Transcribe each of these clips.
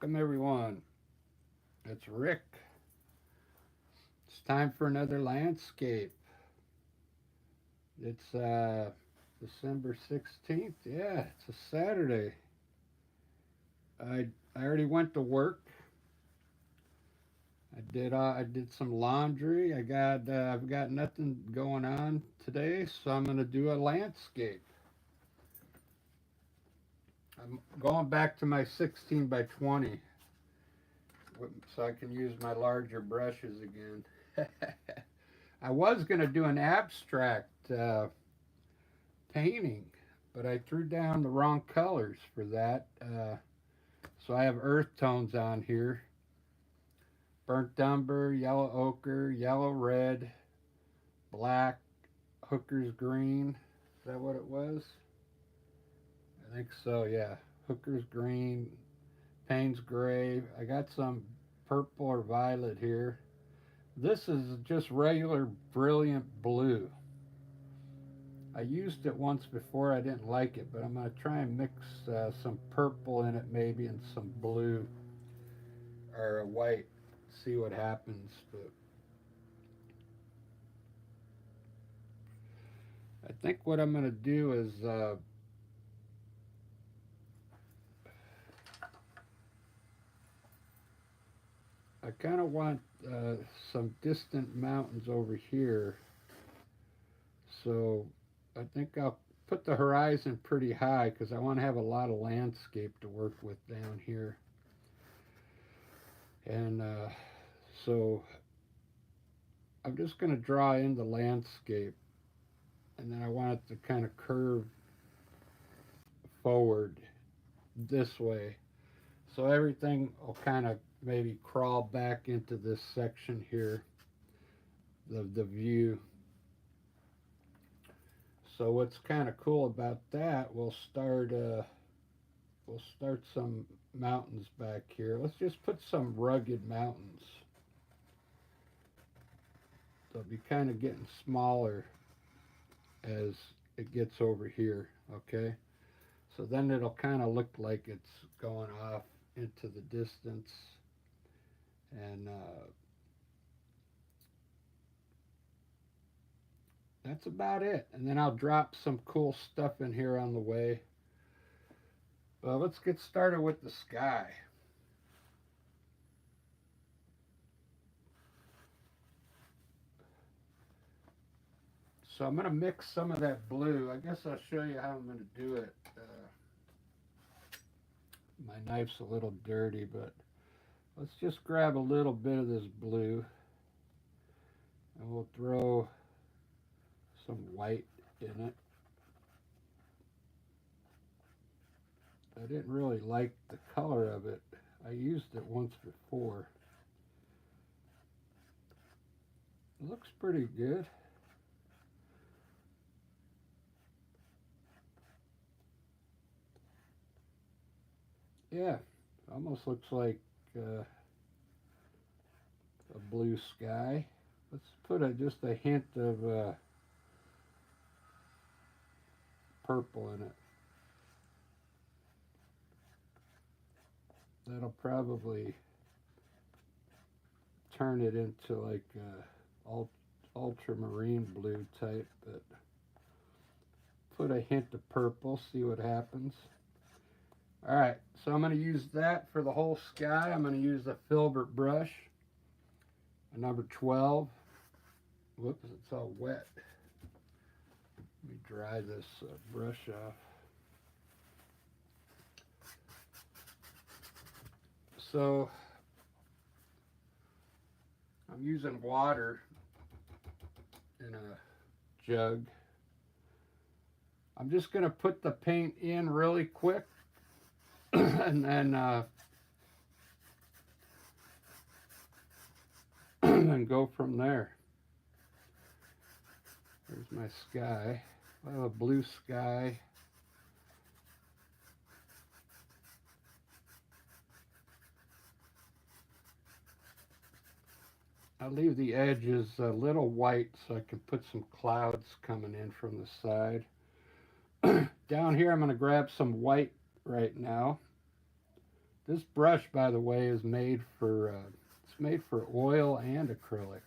Welcome everyone. It's Rick. It's time for another landscape. It's December 16th. Yeah, it's a Saturday. I already went to work. I did some laundry. I've got nothing going on today, so I'm gonna do a landscape. I'm going back to my 16 by 20 so I can use my larger brushes again. I was going to do an abstract painting, but I threw down the wrong colors for that. So I have earth tones on here: burnt umber, yellow ochre, yellow red, black, hooker's green. Is that what it was? I think so, yeah. Hooker's green, Payne's gray. I got some purple or violet here. This is just regular brilliant blue. I used it once before. I didn't like it, but I'm going to try and mix some purple in it maybe and some blue or a white. See what happens. But I think what I'm going to do is I kind of want some distant mountains over here. So I think I'll put the horizon pretty high because I want to have a lot of landscape to work with down here. And so I'm just going to draw in the landscape, and then I want it to kind of curve forward this way. So everything will kind of maybe crawl back into this section here, the view. So what's kind of cool about that, we'll start some mountains back here. Let's just put some rugged mountains. They'll be kind of getting smaller as it gets over here, okay? So then it'll kind of look like it's going off into the distance. And that's about it. And then I'll drop some cool stuff in here on the way. Well, let's get started with the sky. So I'm going to mix some of that blue. I guess I'll show you how I'm going to do it. My knife's a little dirty, but let's just grab a little bit of this blue, and we'll throw some white in it. I didn't really like the color of it. I used it once before. It looks pretty good. Yeah, almost looks like a blue sky. Let's put just a hint of purple in it. That'll probably turn it into like ultramarine blue type, but put a hint of purple, see what happens. All right, so I'm going to use that for the whole sky. I'm going to use the filbert brush, a number 12. Whoops, it's all wet. Let me dry this brush off. So I'm using water in a jug. I'm just going to put the paint in really quick and then and go from there. There's my sky. I have a blue sky. I leave the edges a little white so I can put some clouds coming in from the side. Down here I'm going to grab some white right now. This brush, by the way, is made for it's made for oil and acrylic.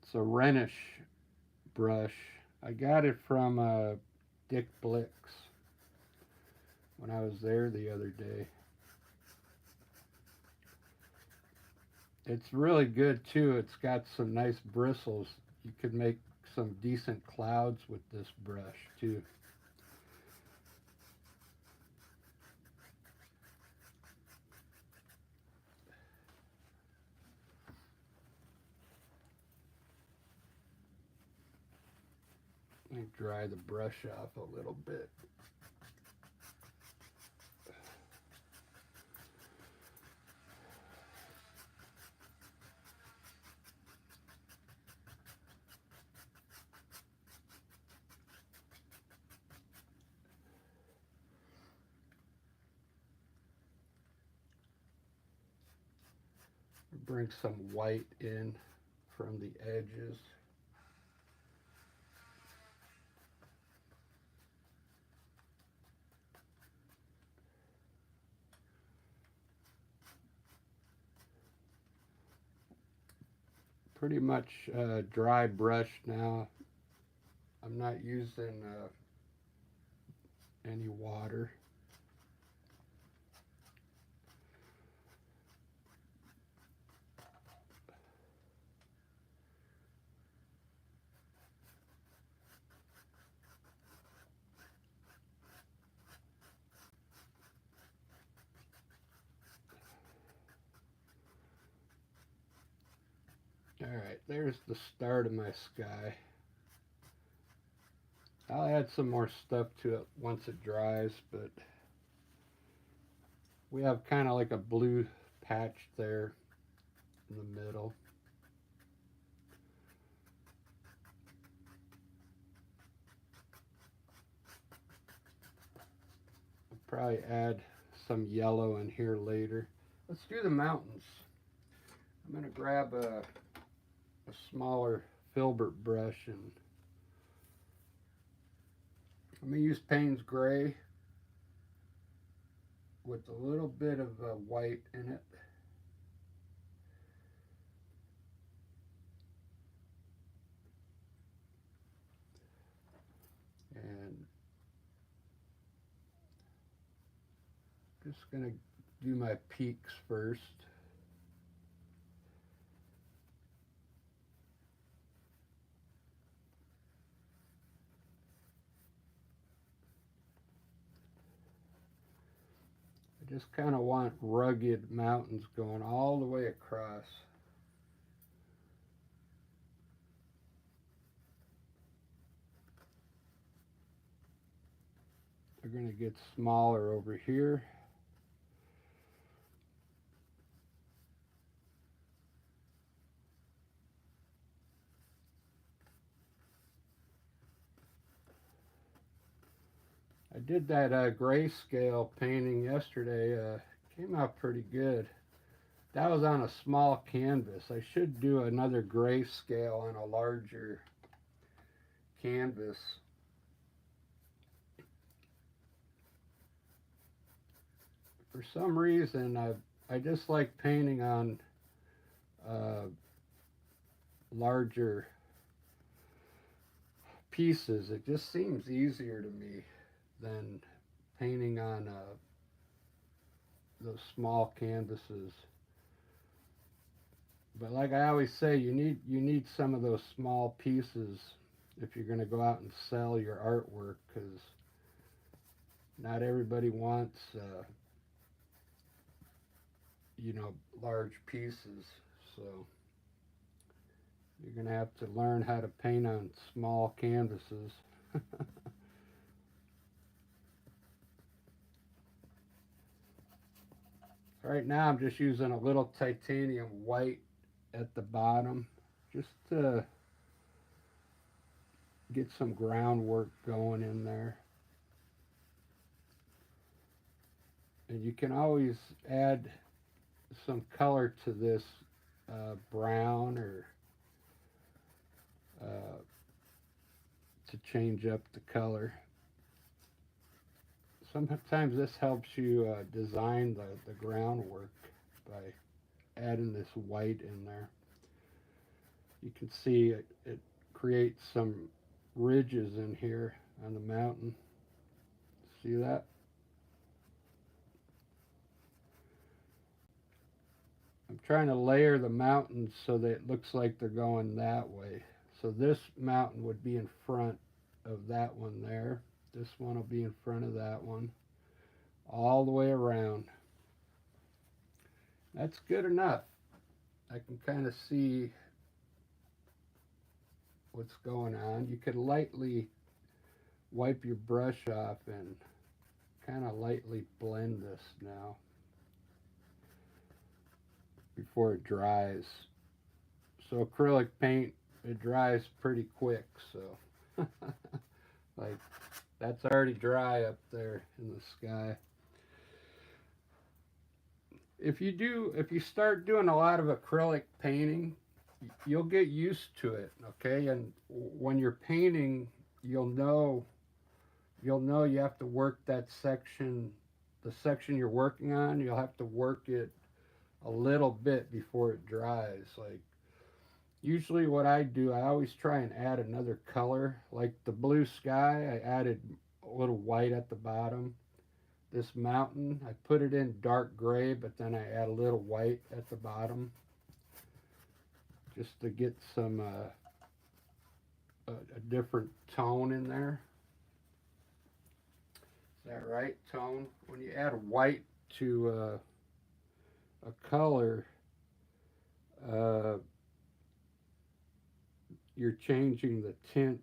It's a Rhenish brush. I got it from Dick Blick's when I was there the other day. It's really good too. It's got some nice bristles. You could make some decent clouds with this brush too. Let me dry the brush off a little bit. Bring some white in from the edges. Pretty much dry brush now. I'm not using any water. Alright, there's the start of my sky. I'll add some more stuff to it once it dries, but we have kind of like a blue patch there in the middle. I'll probably add some yellow in here later. Let's do the mountains. I'm going to grab a smaller filbert brush and I'm going to use Payne's Gray with a little bit of white in it. And just going to do my peaks first. I just kind of want rugged mountains going all the way across. They're going to get smaller over here. I did that grayscale painting yesterday. Came out pretty good. That was on a small canvas. I should do another grayscale on a larger canvas. For some reason, I just like painting on larger pieces. It just seems easier to me than painting on those small canvases. But like I always say, you need some of those small pieces if you're going to go out and sell your artwork, because not everybody wants large pieces. So you're going to have to learn how to paint on small canvases. Right now I'm just using a little titanium white at the bottom just to get some groundwork going in there. And you can always add some color to this brown or to change up the color. sometimes this helps you design the groundwork by adding this white in there. You can see it creates some ridges in here on the mountain. See that? I'm trying to layer the mountains so that it looks like they're going that way. So this mountain would be in front of that one there. This one will be in front of that one. All the way around. That's good enough. I can kind of see what's going on. You could lightly wipe your brush off and kind of lightly blend this now before it dries. So acrylic paint, it dries pretty quick, so like that's already dry up there in the sky. If you start doing a lot of acrylic painting, you'll get used to it, okay? And when you're painting, you'll know you have to work that section, the section you're working on, you'll have to work it a little bit before it dries. Like usually what I do, I always try and add another color. Like the blue sky, I added a little white at the bottom. This mountain, I put it in dark gray, but then I add a little white at the bottom just to get some a different tone in there. Is that right, tone? When you add white to a color, you're changing the tint.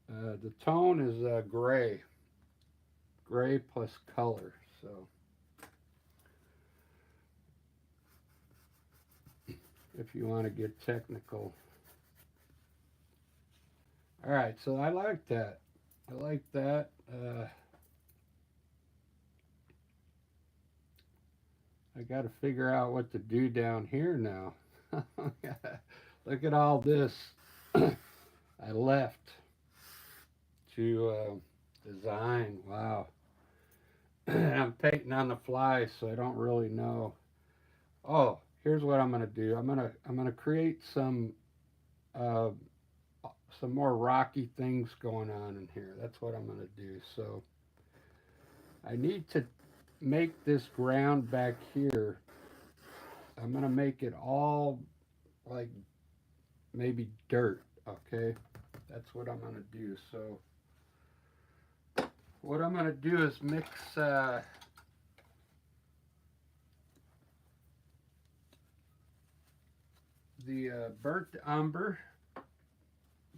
The tone is gray plus color. So if you want to get technical. All right, so I like that. I like that. I got to figure out what to do down here now. Look at all this I left to design. Wow. I'm painting on the fly, so I don't really know. Oh, here's what I'm gonna do. I'm gonna create some more rocky things going on in here. That's what I'm gonna do. So I need to make this ground back here. I'm gonna make it all like maybe dirt. Okay, that's what I'm gonna do. So what I'm going to do is mix the burnt umber.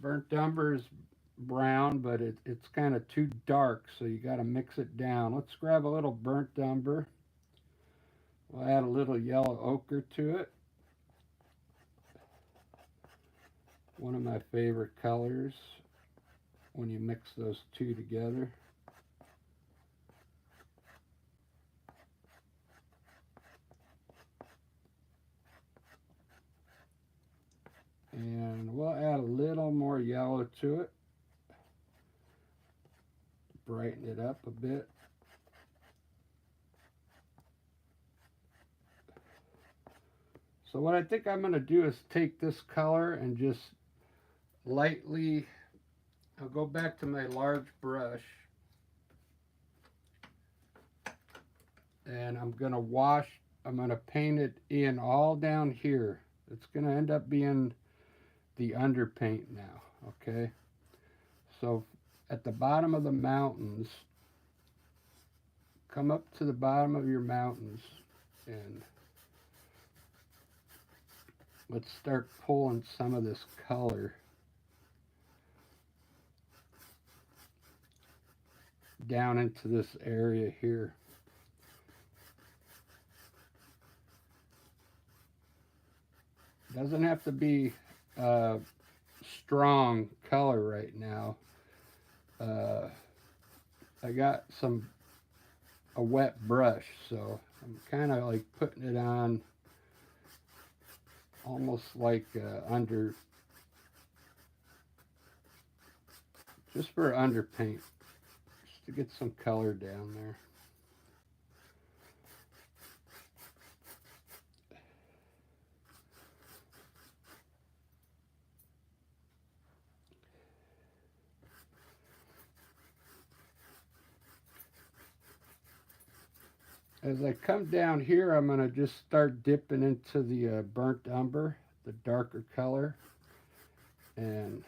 Burnt umber is brown, but it's kind of too dark, so you got to mix it down. Let's grab a little burnt umber. We'll add a little yellow ochre to it. One of my favorite colors when you mix those two together. And we'll add a little more yellow to it. Brighten it up a bit. So what I think I'm going to do is take this color and just lightly, I'll go back to my large brush. And I'm going to paint it in all down here. It's going to end up being the underpaint now, okay? So at the bottom of the mountains, come up to the bottom of your mountains and let's start pulling some of this color down into this area here. Doesn't have to be strong color right now. I got a wet brush, so I'm kind of like putting it on almost like under, just for underpaint, just just to get some color down there. As I come down here, I'm going to just start dipping into the burnt umber, the darker color, and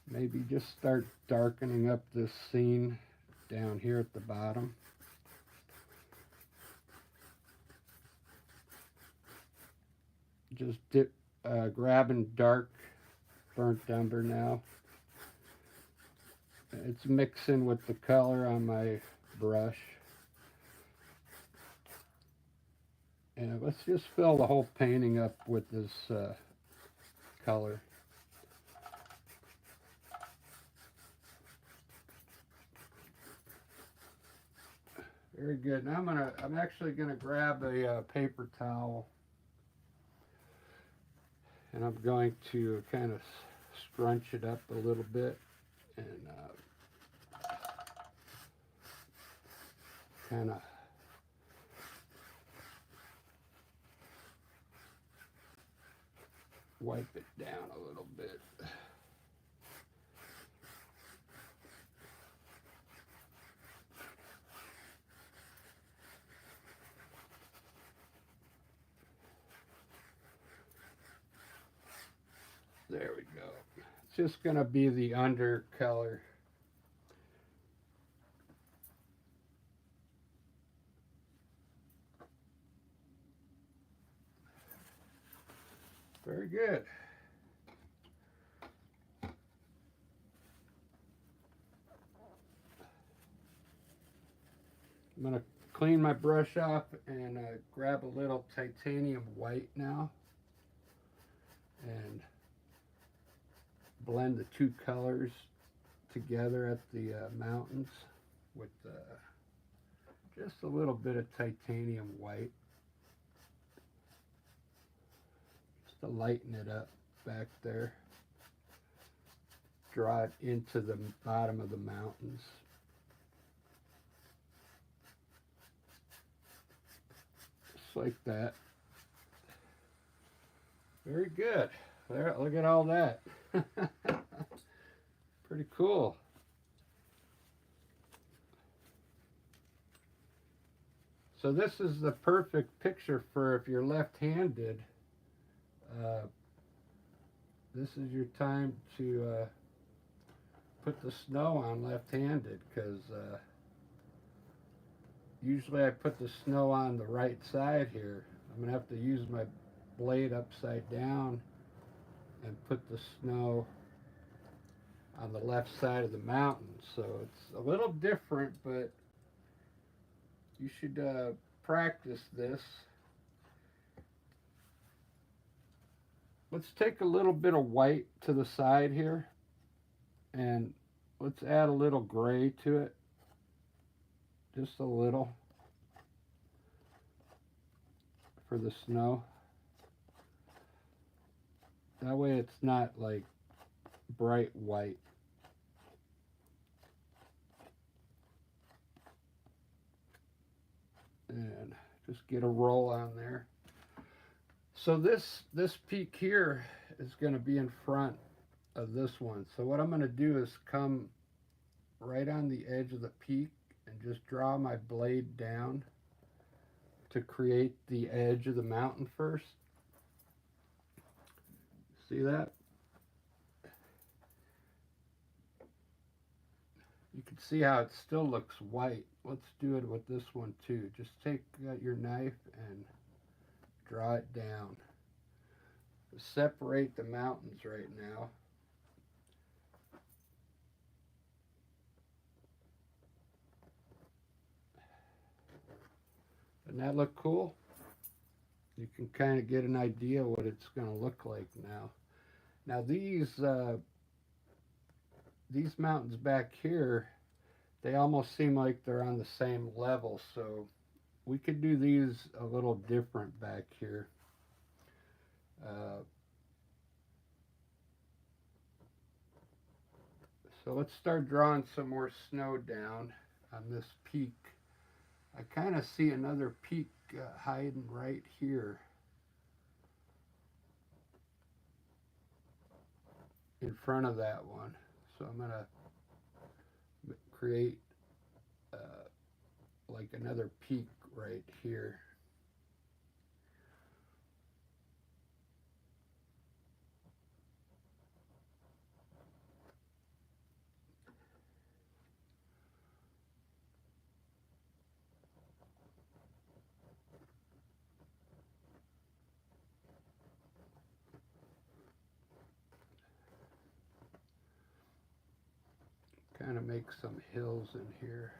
maybe just start darkening up this scene down here at the bottom. Just grabbing dark burnt umber now. It's mixing with the color on my brush. And let's just fill the whole painting up with this color. Very good. Now I'm actually gonna grab a paper towel, and I'm going to kind of scrunch it up a little bit and kind of wipe it down a little bit. There we go. It's just going to be the undercolor. Very good. I'm going to clean my brush off and grab a little titanium white now and blend the two colors together at the mountains with just a little bit of titanium white, just to lighten it up back there. Draw it into the bottom of the mountains. Just like that. Very good. There, look at all that. Pretty cool. So this is the perfect picture for if you're left-handed. This is your time to put the snow on left-handed, because usually I put the snow on the right side here. I'm going to have to use my blade upside down and put the snow on the left side of the mountain. So it's a little different, but you should practice this. Let's take a little bit of white to the side here, and let's add a little gray to it. Just a little for the snow. That way it's not like bright white. And just get a roll on there. So this peak here is going to be in front of this one. So what I'm going to do is come right on the edge of the peak and just draw my blade down to create the edge of the mountain first. See that? You can see how it still looks white. Let's do it with this one too. Just take your knife and draw it down. Separate the mountains right now. Doesn't that look cool? You can kind of get an idea what it's going to look like now. Now these mountains back here, they almost seem like they're on the same level, so we could do these a little different back here. So let's start drawing some more snow down on this peak. I kind of see another peak hiding right here in front of that one. So I'm going to create like another peak right here. Kind of make some hills in here.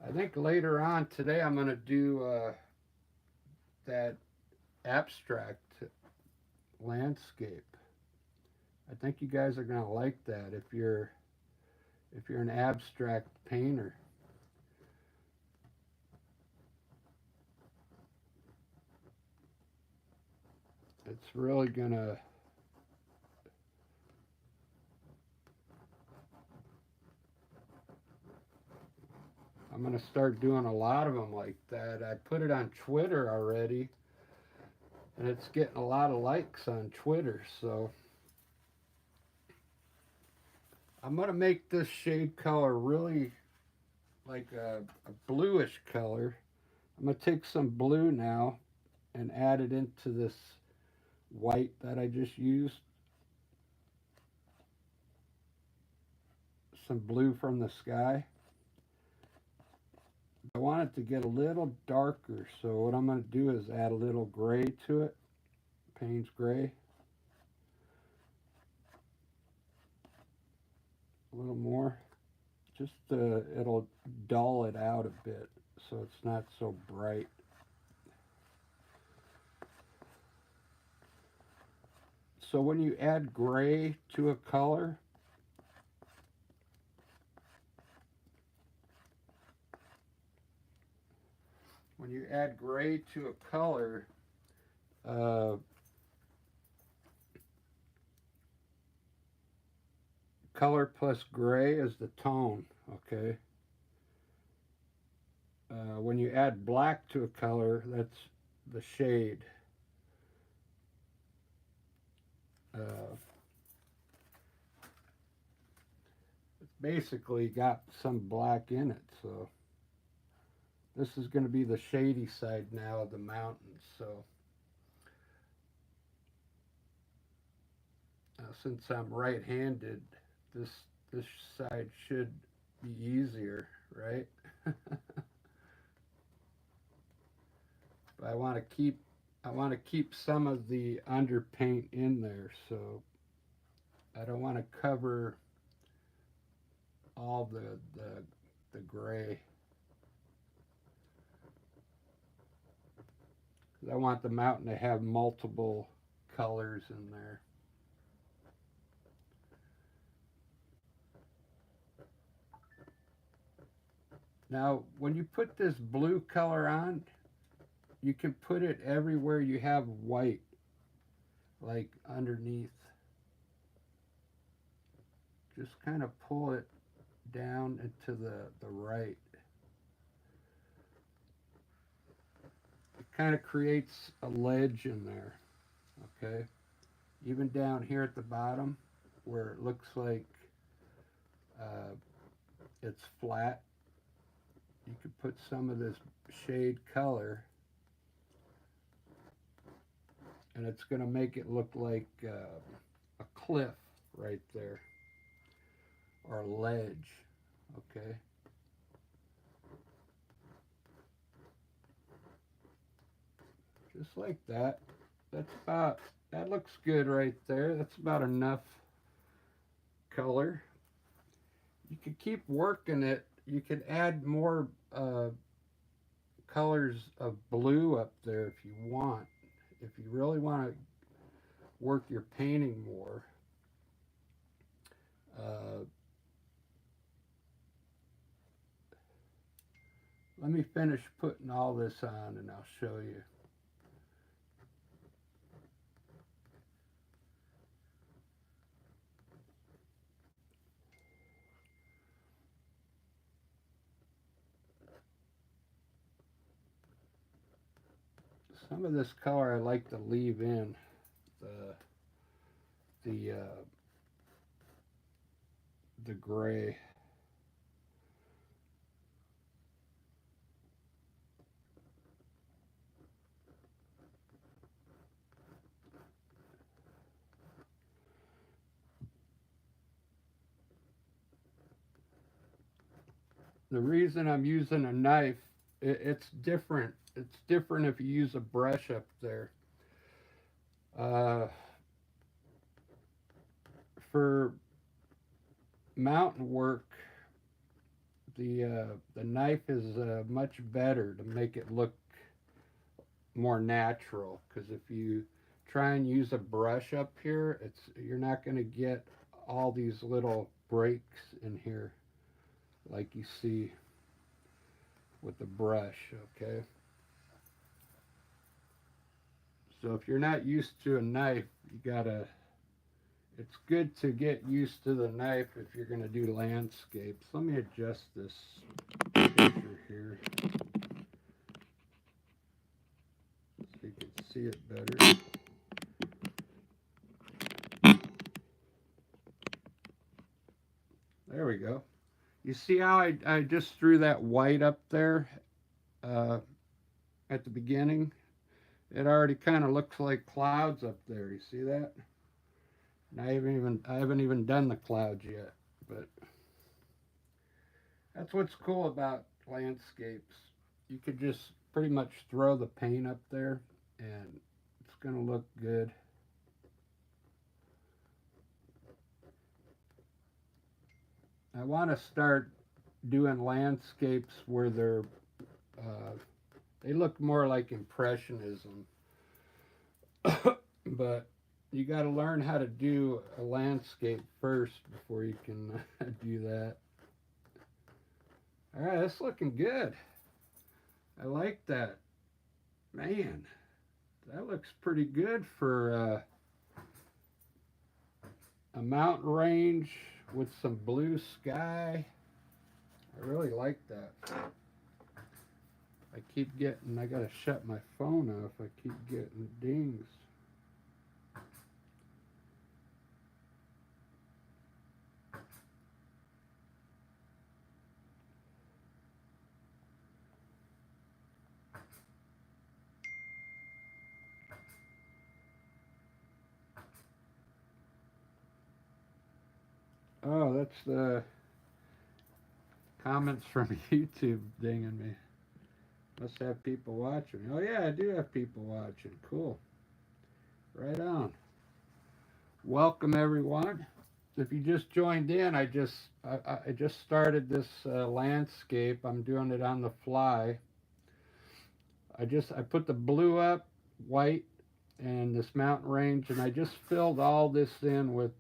I think later on today I'm going to do that abstract landscape. I think you guys are going to like that if you're an abstract painter. It's really going to I'm going to start doing a lot of them like that. I put it on Twitter already, and it's getting a lot of likes on Twitter, so I'm going to make this shade color really like a bluish color. I'm going to take some blue now and add it into this white that I just used. Some blue from the sky. I want it to get a little darker, so what I'm going to do is add a little gray to it, Payne's gray. A little more. Just it'll dull it out a bit so it's not so bright. So when you add gray to a color, uh, color plus gray is the tone, okay? When you add black to a color, that's the shade. It's basically got some black in it, so this is going to be the shady side now of the mountains. So since I'm right-handed, this side should be easier, right? But I want to keep some of the underpaint in there, so I don't want to cover all the gray. I want the mountain to have multiple colors in there. Now, when you put this blue color on, you can put it everywhere you have white, like underneath. Just kind of pull it down into the right. It kind of creates a ledge in there, okay? Even down here at the bottom where it looks like it's flat, you could put some of this shade color and it's going to make it look like a cliff right there or a ledge, okay? Just like that. That looks good right there. That's about enough color. You could keep working it. You could add more colors of blue up there if you want. If you really want to work your painting more. Uh, Let me finish putting all this on and I'll show you. Some of this color I like to leave in the the uh, the gray. The reason I'm using a knife, it's different. It's different if you use a brush up there. Uh, for mountain work, the knife is much better to make it look more natural. Because if you try and use a brush up here, you're not going to get all these little breaks in here like you see with the brush. Okay. So if you're not used to a knife, you gotta. It's good to get used to the knife if you're gonna do landscapes. Let me adjust this picture here so you can see it better. There we go. You see how I just threw that white up there uh, at the beginning? It already kind of looks like clouds up there. You see that? And I haven't even done the clouds yet, but that's what's cool about landscapes. You could just pretty much throw the paint up there and it's going to look good. I want to start doing landscapes where uh, they look more like impressionism. But you got to learn how to do a landscape first before you can do that. All right, that's looking good. I like that. Man, that looks pretty good for a mountain range with some blue sky. I really like that. I gotta shut my phone off. I keep getting dings. Oh, that's the comments from YouTube dinging me. Must have people watching. Oh yeah, I do have people watching. Cool. Right on. Welcome everyone. If you just joined in, I just started this landscape. I'm doing it on the fly. I put the blue up, white, and this mountain range, and I just filled all this in with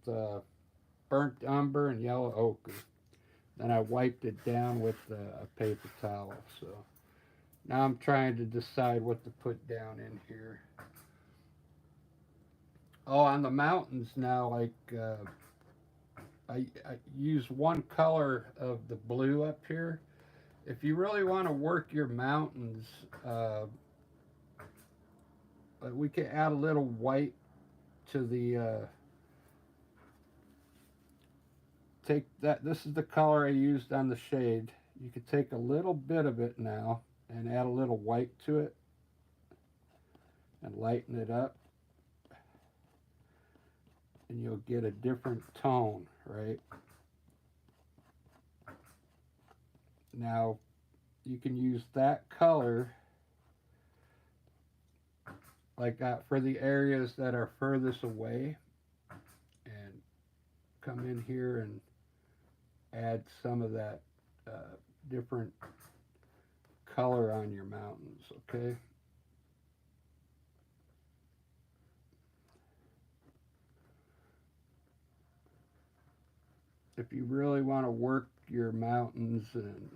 burnt umber and yellow ochre. Then I wiped it down with a paper towel. So now I'm trying to decide what to put down in here. Oh, on the mountains now, like I use one color of the blue up here. If you really want to work your mountains, we can add a little white to the take that. This is the color I used on the shade. You could take a little bit of it now and add a little white to it and lighten it up, and you'll get a different tone, right? Now you can use that color like that for the areas that are furthest away, and come in here and add some of that different color on your mountains, okay? If you really want to work your mountains and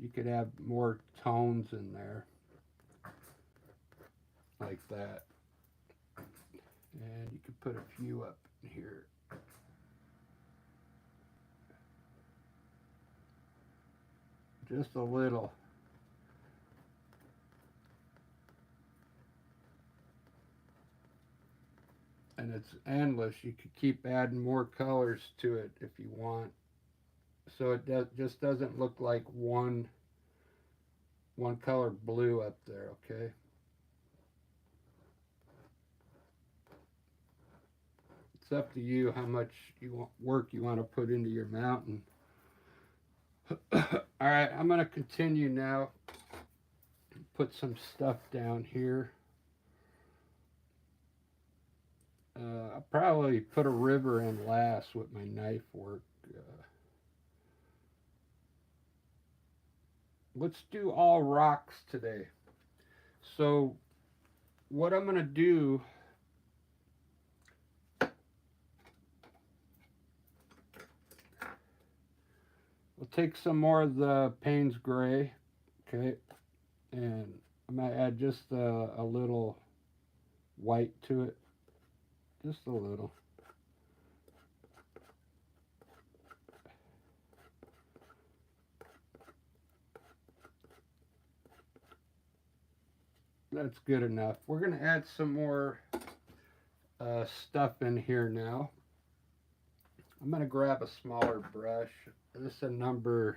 you could have more tones in there like that. And you could put a few up in here. Just a little. And it's endless. You could keep adding more colors to it if you want. So it just doesn't look like one color blue up there, okay? It's up to you how much work you want to put into your mountain. All right, I'm going to continue now. Put some stuff down here. I'll probably put a river in last with my knife work. Let's do all rocks today. So what I'm going to do, we'll take some more of the Payne's Gray, okay, and I'm going to add just a little white to it, just a little. That's good enough. We're going to add some more stuff in here now. I'm going to grab a smaller brush. This is a number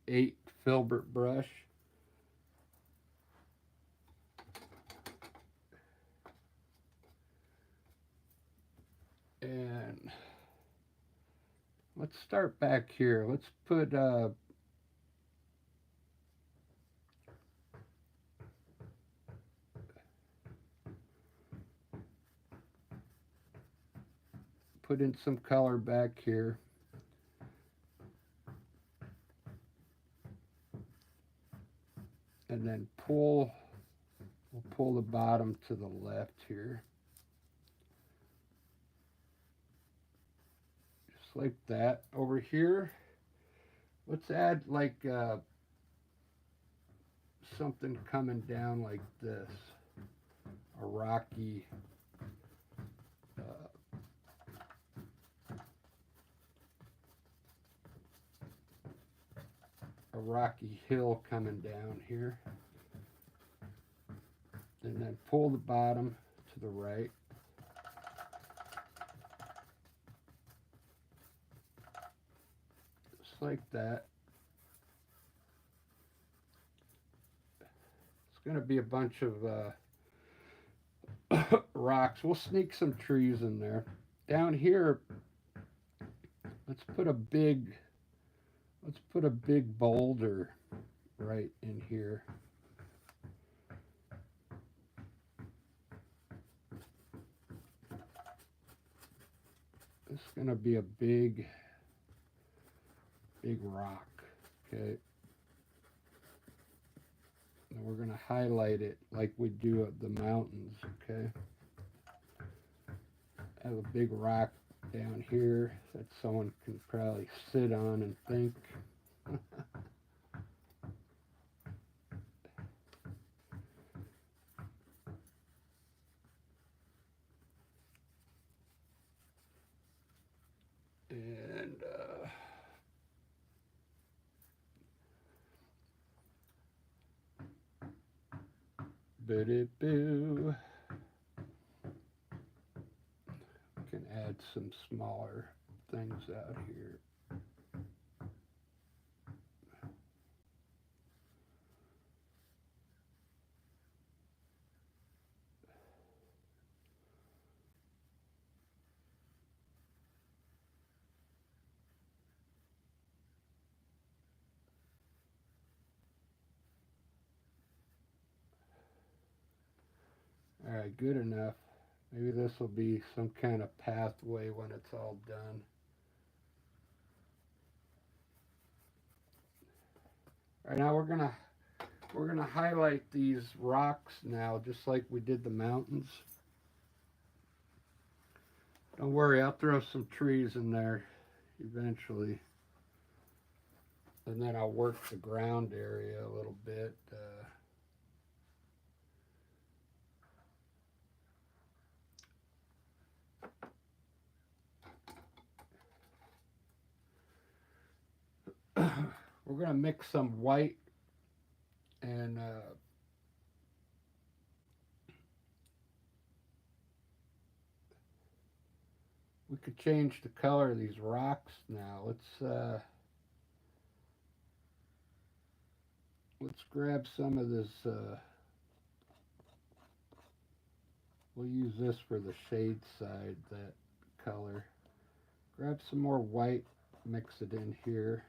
8 filbert brush. And let's start back here. Let's put in some color back here. And then we'll pull the bottom to the left here. Just like that. Over here, let's add like something coming down like this. A rocky hill coming down here, and then pull the bottom to the right. Just like that. It's going to be a bunch of rocks. We'll sneak some trees in there. Down here, let's put a big boulder right in here. It's going to be a big rock, okay? And we're going to highlight it like we do at the mountains, okay? I have a big rock down here that someone can probably sit on and think. And boo. We can add some smaller things out here. All right, good enough. Maybe this will be some kind of pathway when it's all done. All right, now we're gonna highlight these rocks now, just like we did the mountains. Don't worry, I'll throw some trees in there eventually. and then I'll work the ground area a little bit. We're going to mix some white and we could change the color of these rocks now. Let's grab some of this. We'll use this for the shade side, that color. Grab some more white, mix it in here.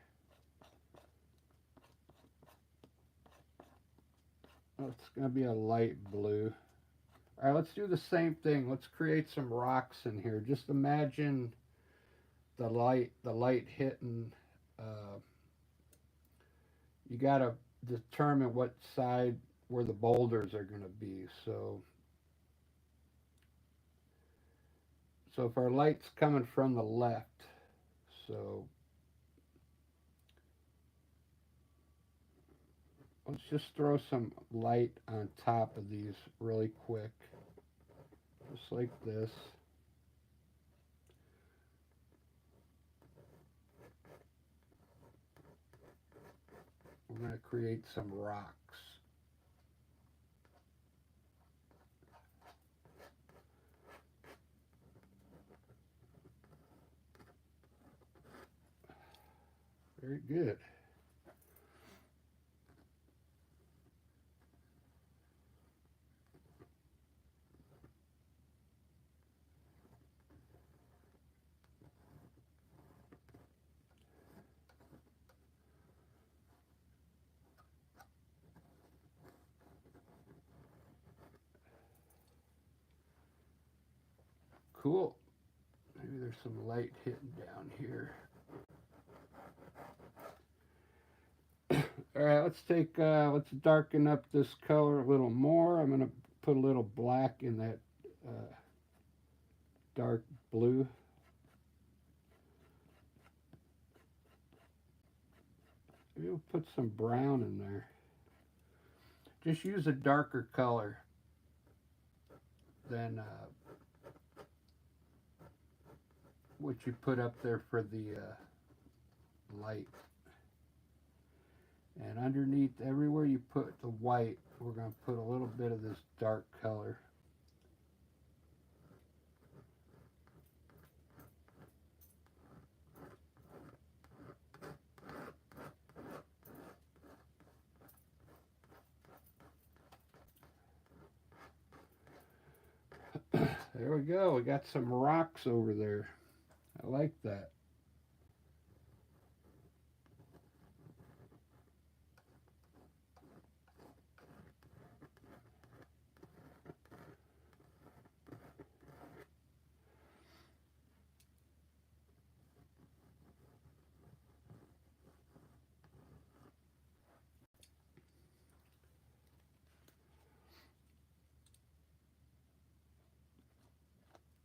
Oh, it's going to be a light blue. All right, let's do the same thing. Let's create some rocks in here. Just imagine the light hitting. Uh, you got to determine what side where the boulders are going to be. So if our light's coming from the left, so let's just throw some light on top of these really quick, just like this. We're going to create some rocks. Very good. Cool. Maybe there's some light hitting down here. All right, let's darken up this color a little more. I'm gonna put a little black in that uh, dark blue. Maybe we'll put some brown in there. Just use a darker color than what you put up there for the light. And underneath, everywhere you put the white, we're going to put a little bit of this dark color. There we go. We got some rocks over there. I like that.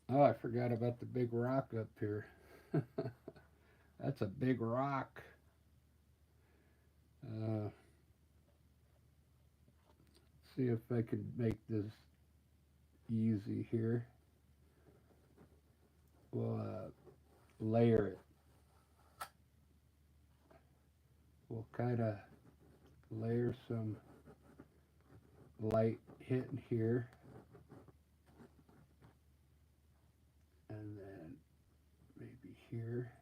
Oh, I forgot about the big rock up here. That's a big rock. See if I can make this easy here. We'll layer it. We'll kind of layer some light hitting here, and then maybe here.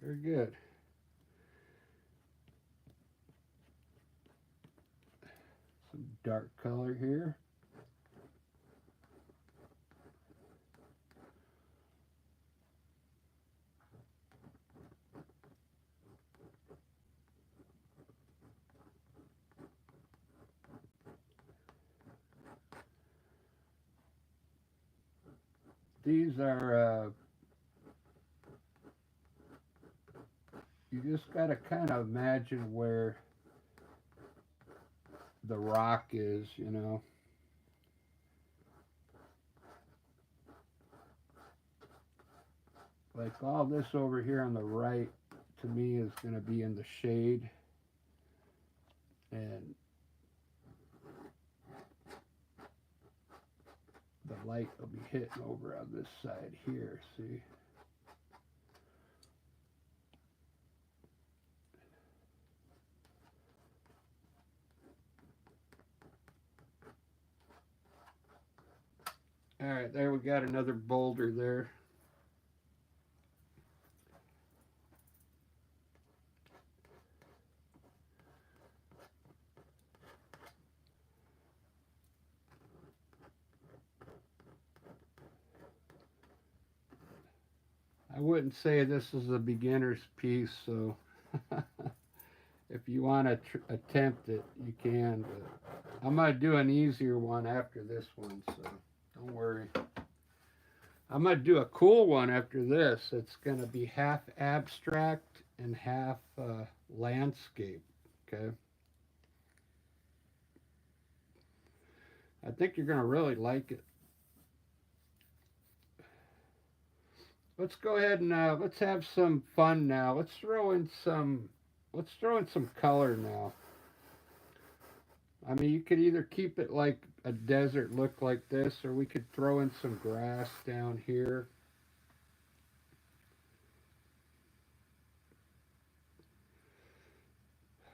Very good. Some dark color here. These are you just got to kind of imagine where the rock is, you know. Like all this over here on the right, to me, is going to be in the shade. And the light will be hitting over on this side here, see? All right, there we got another boulder there. I wouldn't say this is a beginner's piece, so if you want to attempt it, you can. But I'm going to do an easier one after this one, so don't worry. I'm going to do a cool one after this. It's going to be half abstract and half landscape, okay? I think you're going to really like it. Let's go ahead and let's have some fun now. Let's throw in some color now. I mean, you could either keep it like a desert look like this, or we could throw in some grass down here.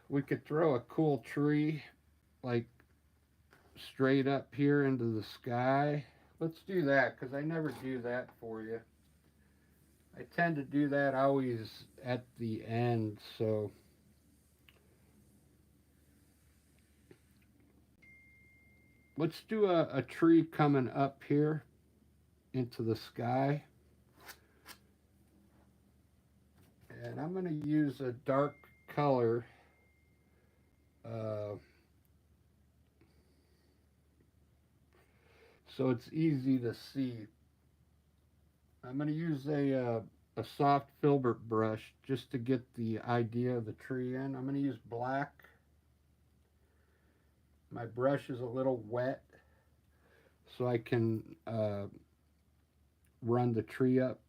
We could throw a cool tree like straight up here into the sky. Let's do that, because I never do that for you. I tend to do that always at the end, so let's do a tree coming up here into the sky. And I'm going to use a dark color. So it's easy to see. I'm going to use a soft filbert brush just to get the idea of the tree in. I'm going to use black. My brush is a little wet, so I can run the tree up.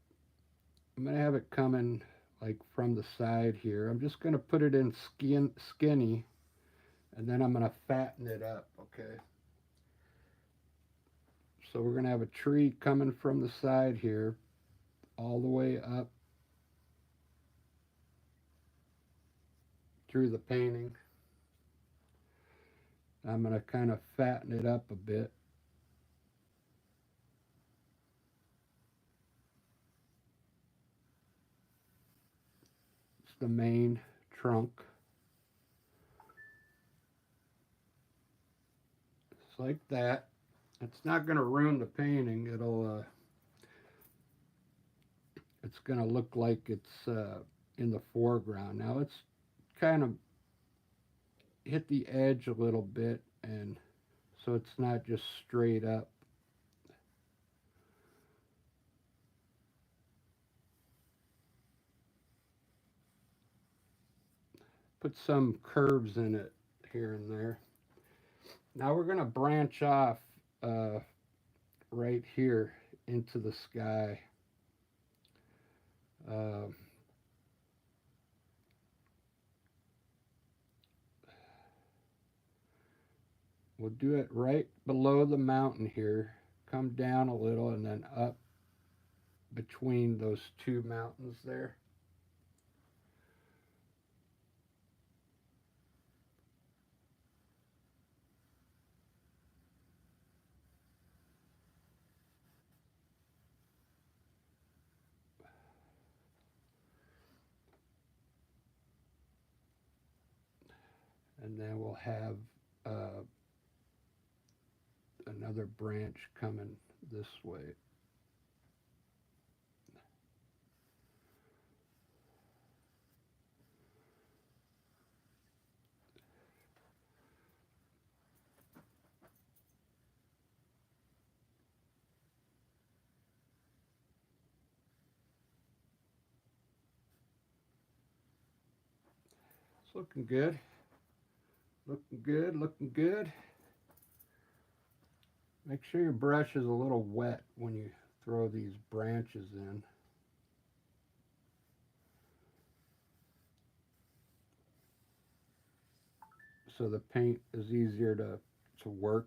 I'm going to have it coming like from the side here. I'm just going to put it in skinny, and then I'm going to fatten it up, okay? So we're going to have a tree coming from the side here, all the way up through the painting. I'm going to kind of fatten it up a bit. It's the main trunk. Just like that. It's not going to ruin the painting. It's going to look like it's in the foreground. Now let's kind of hit the edge a little bit, and so it's not just straight up. Put some curves in it here and there. Now we're going to branch off right here into the sky. We'll do it right below the mountain here. Come down a little and then up between those two mountains there. And then we'll have another branch coming this way. It's looking good. Looking good, looking good. Make sure your brush is a little wet when you throw these branches in. So the paint is easier to work.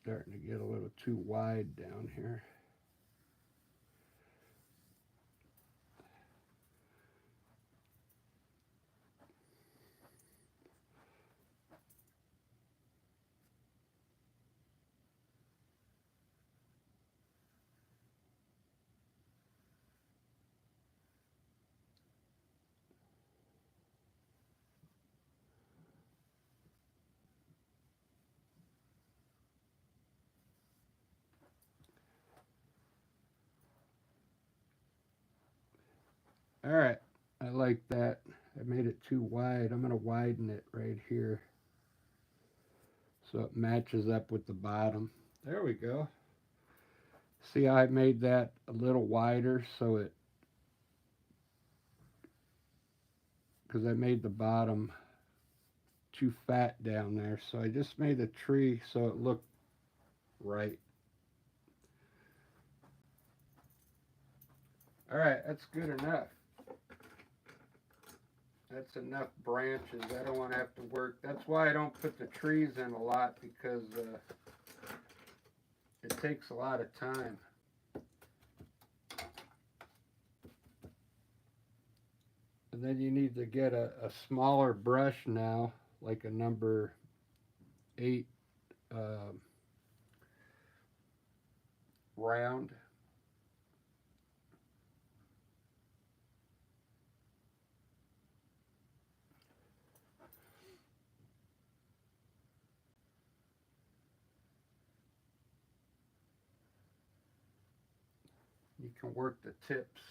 Starting to get a little too wide down here. All right, I like that. I made it too wide. I'm going to widen it right here so it matches up with the bottom. There we go. See how I made that a little wider so it, because I made the bottom too fat down there. So I just made the tree so it looked right. All right, that's good enough. That's enough branches. I don't want to have to work. That's why I don't put the trees in a lot, because it takes a lot of time. And then you need to get a smaller brush now, like a number 8 round. You can work the tips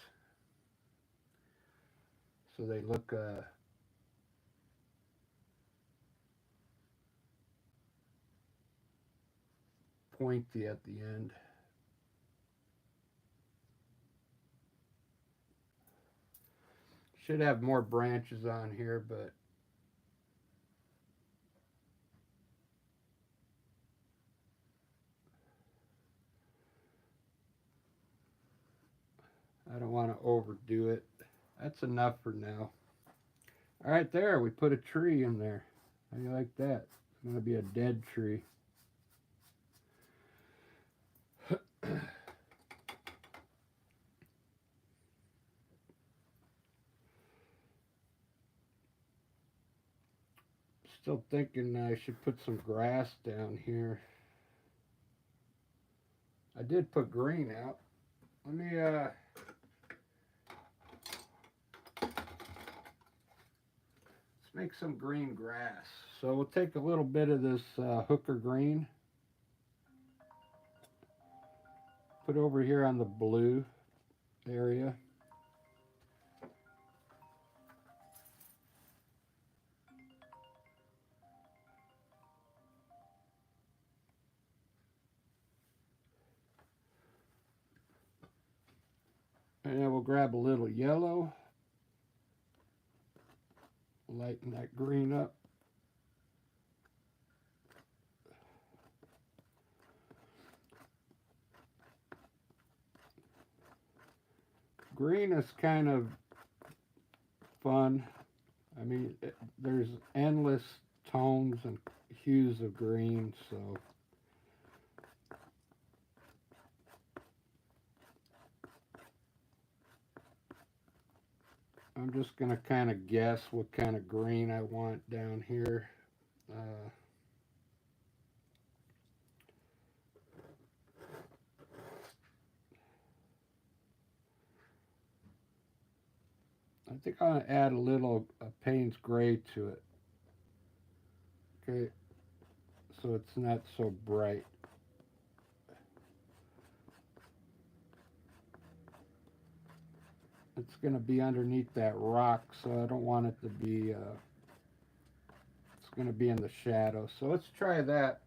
so they look pointy at the end. Should have more branches on here, but I don't want to overdo it. That's enough for now. All right, there, we put a tree in there. How do you like that? It's going to be a dead tree. Still thinking I should put some grass down here. I did put green out. Let me let's make some green grass. So we'll take a little bit of this hooker green, put over here on the blue area. And then we'll grab a little yellow, lighten that green up. Green is kind of fun. I mean, there's endless tones and hues of green, so I'm just going to kind of guess what kind of green I want down here. I think I'm going to add a little Payne's Gray to it. Okay, so it's not so bright. It's going to be underneath that rock, so I don't want it to be, it's going to be in the shadow. So let's try that.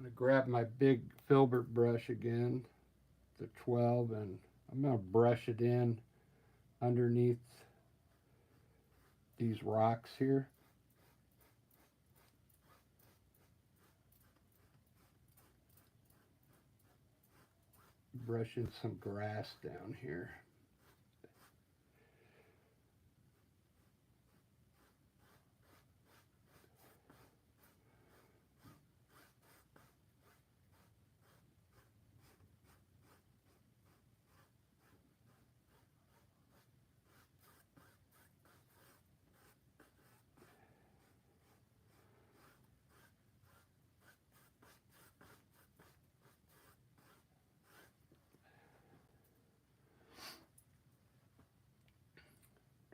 I'm going to grab my big filbert brush again, the 12, and I'm going to brush it in underneath these rocks here. Brushing some grass down here.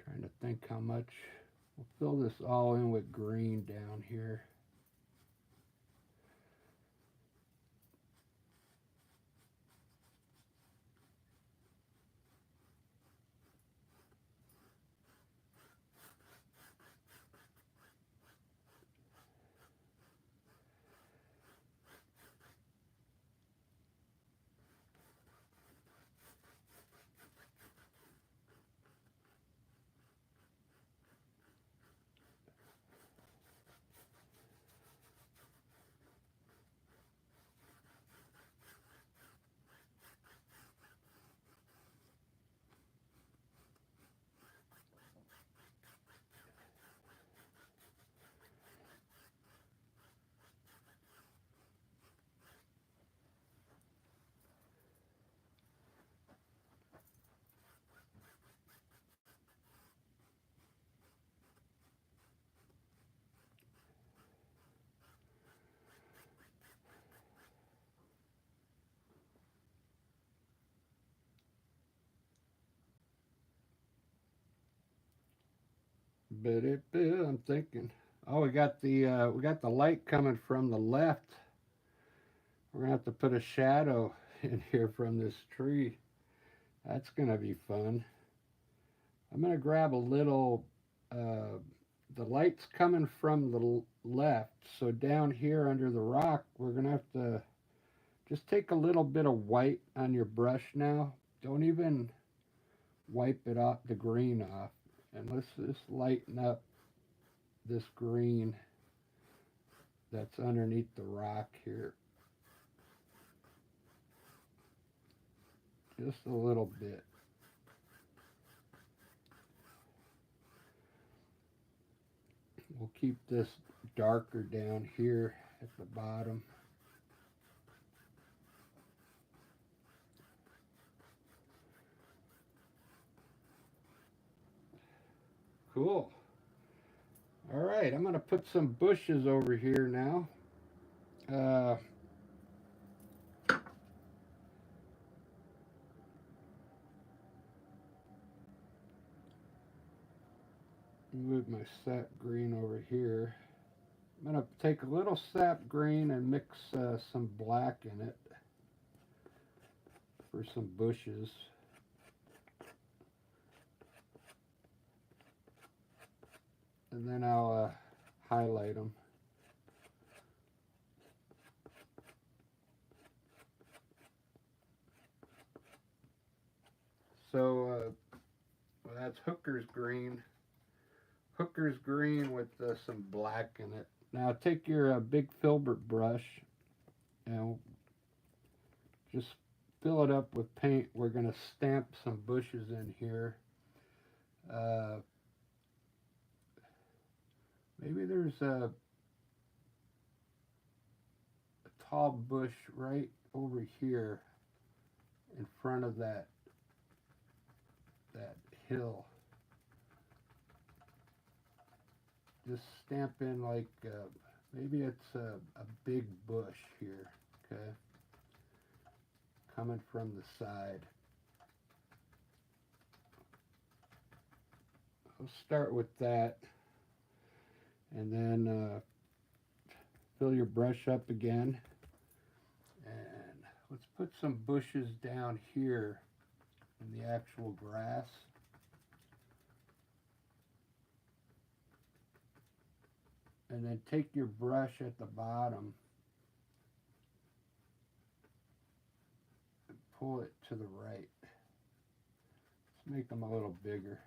Trying to think how much. We'll fill this all in with green down here. But I'm thinking. Oh, we got the light coming from the left. We're gonna have to put a shadow in here from this tree. That's gonna be fun. I'm gonna grab a little. The light's coming from the left, so down here under the rock, we're gonna have to just take a little bit of white on your brush now. Don't even wipe it off, the green off, and let's just lighten up this green that's underneath the rock here. Just a little bit. We'll keep this darker down here at the bottom. Cool. All right, I'm going to put some bushes over here now. Move my sap green over here. I'm going to take a little sap green and mix some black in it for some bushes. And then I'll highlight them. So well, that's Hooker's green. Hooker's green with some black in it. Now take your big filbert brush and just fill it up with paint. We're going to stamp some bushes in here. Maybe there's a tall bush right over here in front of that hill. Just stamp in like maybe it's a big bush here, okay, coming from the side. I'll start with that, and then fill your brush up again, and let's put some bushes down here in the actual grass. And then take your brush at the bottom pull it to the right. Let's make them a little bigger.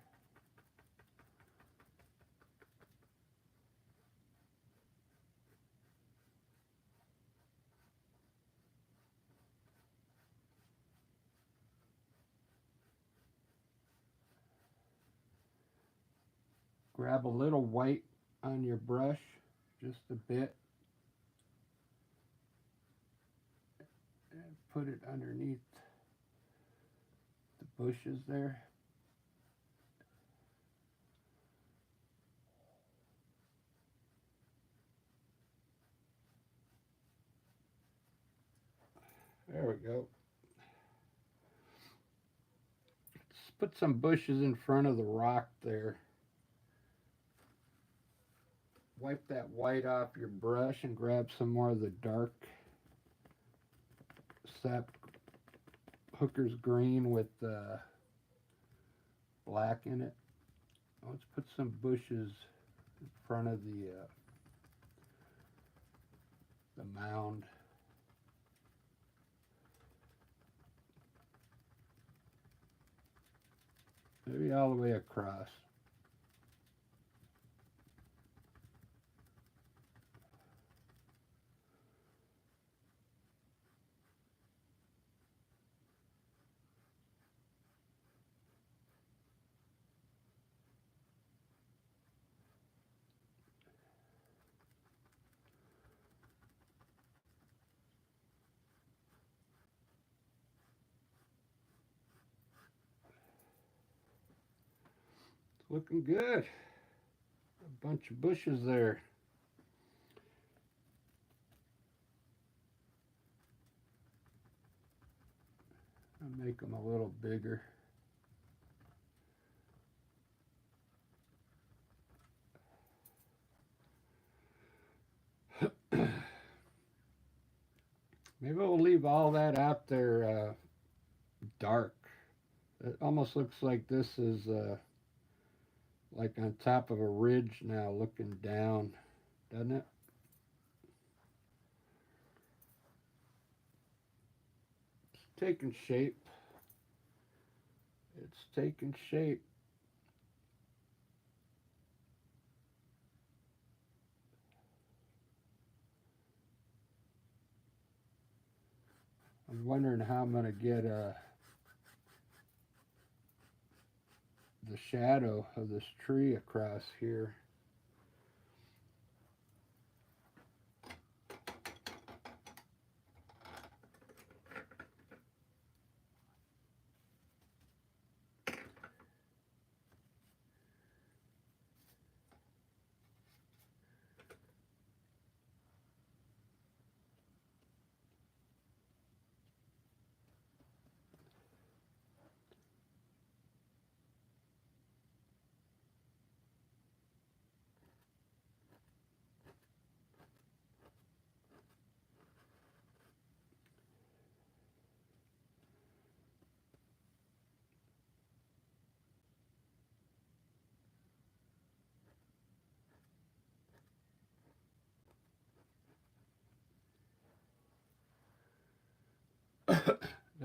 Grab a little white on your brush, just a bit, and put it underneath the bushes there. There we go. Let's put some bushes in front of the rock there. Wipe that white off your brush and grab some more of the dark sap hooker's green with black in it. Let's put some bushes in front of the mound. Maybe all the way across. It's looking good. A bunch of bushes there. I'll make them a little bigger. Maybe we'll leave all that out there dark. It almost looks like this is like on top of a ridge now looking down, doesn't it? It's taking shape. It's taking shape. I'm wondering how I'm going to get the shadow of this tree across here.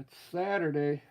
It's Saturday.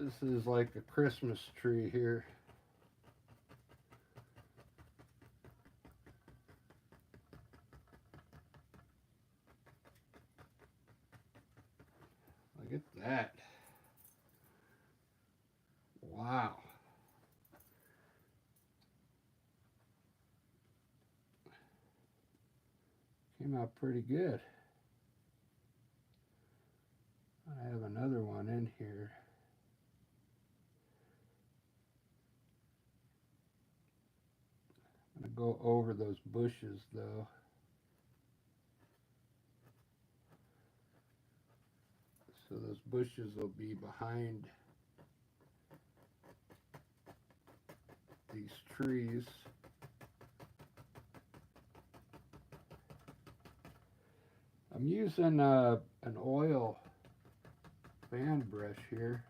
This is like a Christmas tree here. Look at that. Wow. Came out pretty good. I have another one in here. I'm going to go over those bushes though. So those bushes will be behind these trees. I'm using an oil fan brush here.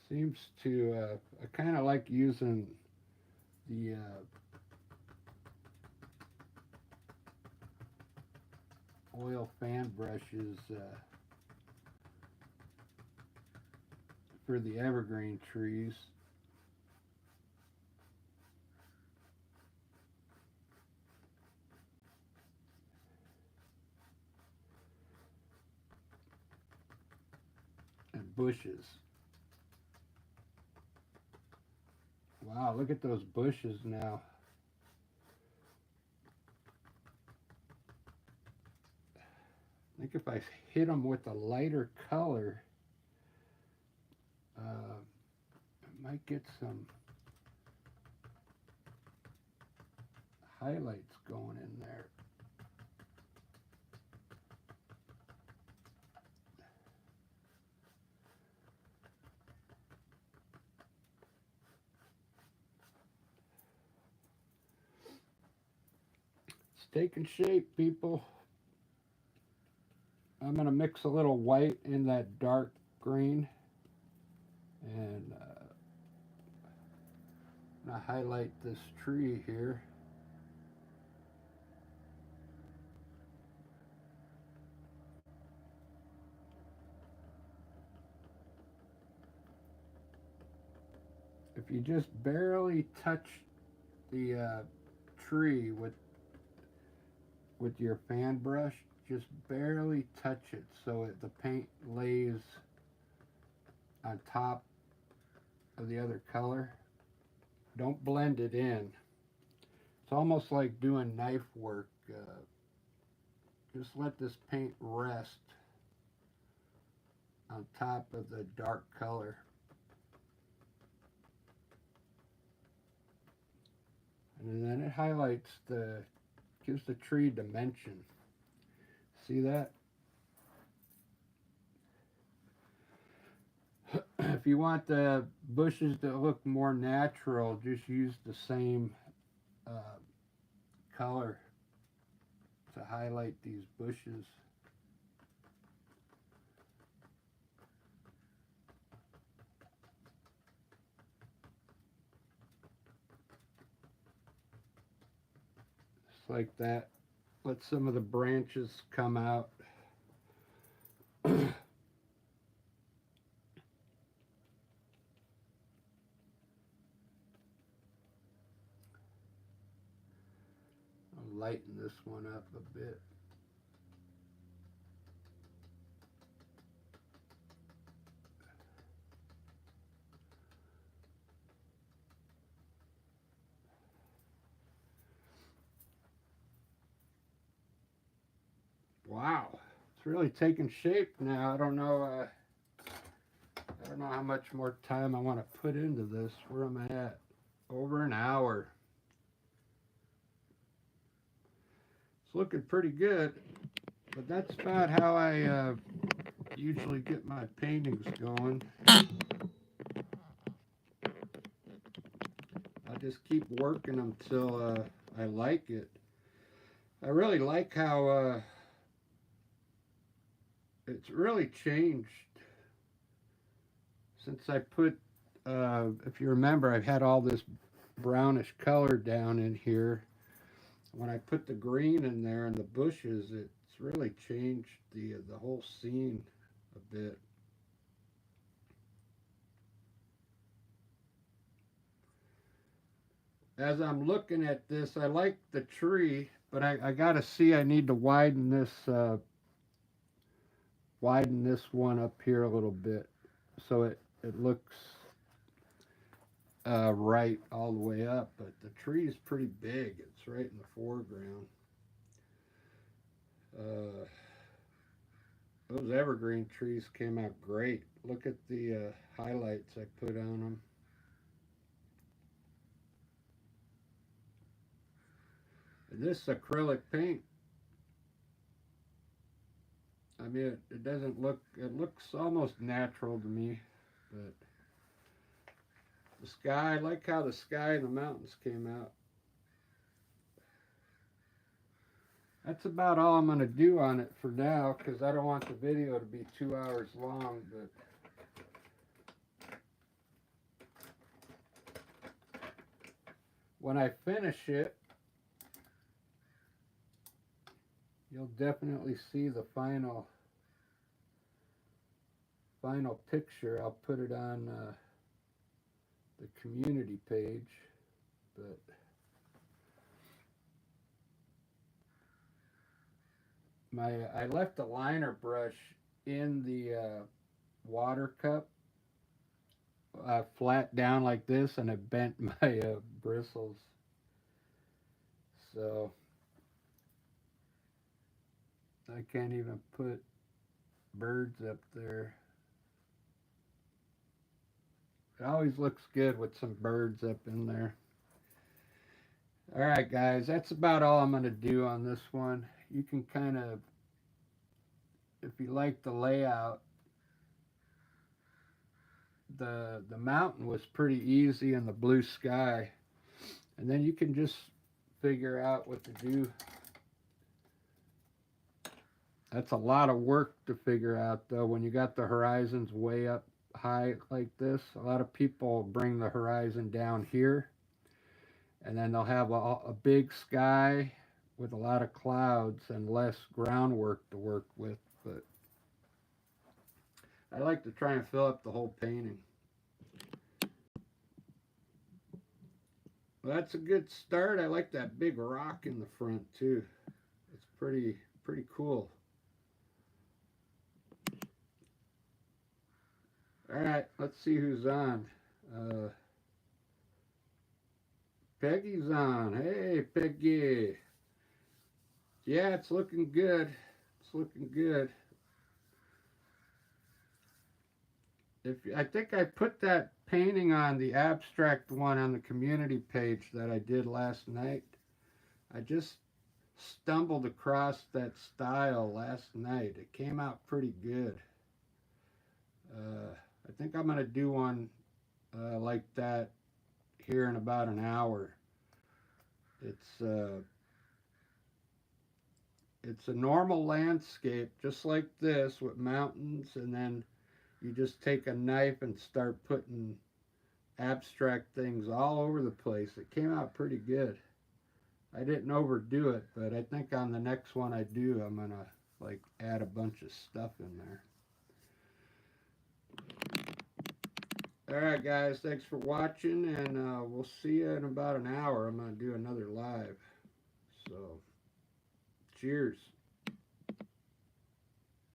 Seems to, I kind of like using the oil fan brushes for the evergreen trees. And bushes. Wow, look at those bushes now. I think if I hit them with a lighter color, I might get some highlights going in there. It's taking shape, people. I'm going to mix a little white in that dark green, and I'm going to highlight this tree here. If you just barely touch the tree with your fan brush, just barely touch it so the paint lays on top of the other color. Don't blend it in. It's almost like doing knife work. Just let this paint rest on top of the dark color. And then it highlights gives the tree dimension. See that? If you want the bushes to look more natural, just use the same color to highlight these bushes. Just like that. Let some of the branches come out. I'll lighten this one up a bit. Wow, it's really taking shape now. I don't know how much more time I want to put into this. Where am I at? Over an hour. It's looking pretty good, but that's about how I usually get my paintings going. I just keep working them till I like it. I really like how it's really changed since I put, if you remember, I've had all this brownish color down in here. When I put the green in there and the bushes, it's really changed the whole scene a bit. As I'm looking at this, I like the tree, but I got to see I need to widen this one up here a little bit so it looks right all the way up, but the tree is pretty big. It's right in the foreground. Uh, those evergreen trees came out great. Look at the highlights I put on them. And this acrylic paint, I mean, it doesn't look, it looks almost natural to me, but the sky, I like how the sky and the mountains came out. That's about all I'm going to do on it for now, because I don't want the video to be 2 hours long, but when I finish it, you'll definitely see the final picture. I'll put it on the community page, but I left the liner brush in the water cup flat down like this, and it bent my bristles. So I can't even put birds up there. It always looks good with some birds up in there. Alright guys, that's about all I'm going to do on this one. You can kind of, if you like the layout, the mountain was pretty easy in the blue sky. And then you can just figure out what to do. That's a lot of work to figure out though when you got the horizons way up high like this. A lot of people bring the horizon down here, and then they'll have a big sky with a lot of clouds and less groundwork to work with. But I like to try and fill up the whole painting. Well, that's a good start. I like that big rock in the front too. It's pretty cool. All right, let's see who's on. Peggy's on. Hey, Peggy. Yeah, it's looking good. It's looking good. I think I put that painting on the abstract one on the community page that I did last night. I just stumbled across that style last night. It came out pretty good. I think I'm going to do one like that here in about an hour. It's a normal landscape just like this with mountains, and then you just take a knife and start putting abstract things all over the place. It came out pretty good. I didn't overdo it, but I think on the next one I do, I'm gonna like add a bunch of stuff in there. Alright guys, thanks for watching, and we'll see you in about an hour. I'm gonna do another live. So cheers.